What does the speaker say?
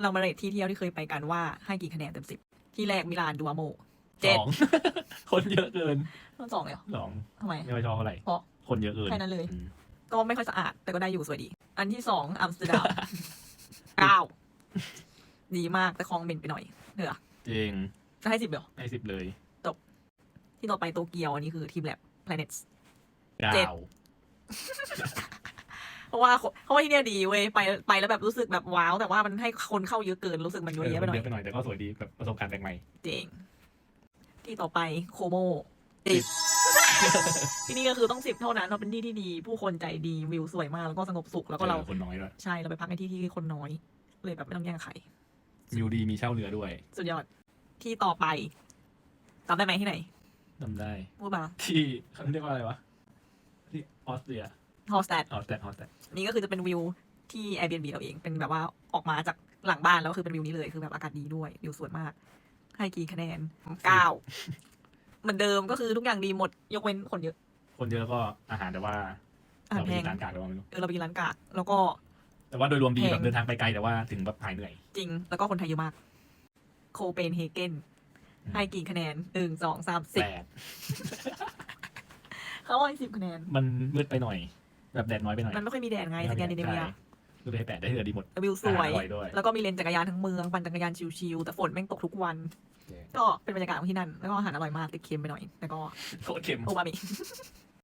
เรามาเรทที่เที่ยวที่เคยไปกันว่าให้กี่คะแนนเต็ม10ที่แรกมิลานดูอาโม สอง คนเยอะเกิน ต้น2เลยเหรอ สอง ทำไม ไม่ค่อยชอบเท่าไหร่ เพราะ คนเยอะเกิน แค่นั้นเลย อืม ก็ไม่ค่อยสะอาดแต่ก็ได้อยู่สวยดี อันที่2อัมสเตอร์ดัม 9 ดีมากแต่คลองเหม็นไปหน่อยเหนือ จริง จะให้10เหรอ ให้10 เลย ที่ต่อไปโตเกียวอันนี้คือทีมแลบ Planets 9 เจ็ด เพราะว่าที่เนี่ยดีเว้ยไปแล้วแบบรู้สึกแบบว้าวแต่ว่ามันให้คนเข้าเยอะเกินรู้สึกมันเยอะแยะไปหน่อย เยอะไปหน่อยแต่ก็สวยดีแบบประสบการณ์แปลกใหม่ เจ๋งที่ต่อไปโคโม10 ที่นี่ก็คือต้อง10เท่านั้นเราเป็นที่ที่ดี ผู้คนใจดีวิวสวยมากแล้วก็สงบสุขแล้วก็เรา เจอคนน้อยด้วย ใช่เราไปพักในที่ที่คนน้อย เลยแบบไม่ต้องแย่งใคร วิวดีมีเช่าเรือด้วย สุดยอดที่ต่อไปจำได้ไหมที่ไหน จำได้ พูดมา ที่เขาเรียกว่าอะไรวะที่ออสเตรีย ฮอลสแตด ออสแตด นี่ก็คือจะเป็นวิวที่ Airbnb เราเองเป็นแบบว่าออกมาจากหลังบ้านแล้วก็คือเป็นวิวนี้เลยคือแบบอากาศดีด้วยวิวสวยมาก ให้กี่คะแนน 9 เหมือนเดิมก็คือทุกอย่างดีหมดยกเว้นคนเยอะ คนเยอะแล้วก็อาหารแต่ว่า อาหาร เราไป แพง กินร้านกลางหรือเปล่าไม่รู้ เราไปกินร้านกากแล้วก็ แต่ว่าโดยรวมดี แพง แบบเดินทางไปไกลแต่ว่าถึงแบบหายเหนื่อย จริงแล้วก็คนไทยเยอะมาก โคเปนเฮเกนให้กี่คะแนน1 2 3 10 8 เขาให้10 คะแนน มันมืดไปหน่อย แบบแดดน้อยไปหน่อย มันไม่ค่อยมีแดดไงสแกนดิเนเวีย ก็เลยให้8ได้เหลือดีหมด วิวสวย อาหารอร่อยด้วย แล้วก็มีเลนจักรยานทั้งเมืองปั่นจักรยานชิลๆแต่ฝนแม่งตกทุกวัน ก็เป็นบรรยากาศของที่นั่น แล้วก็อาหารอร่อยมากติดเค็มไปหน่อย แล้วก็ โคตรเค็ม โอมามิ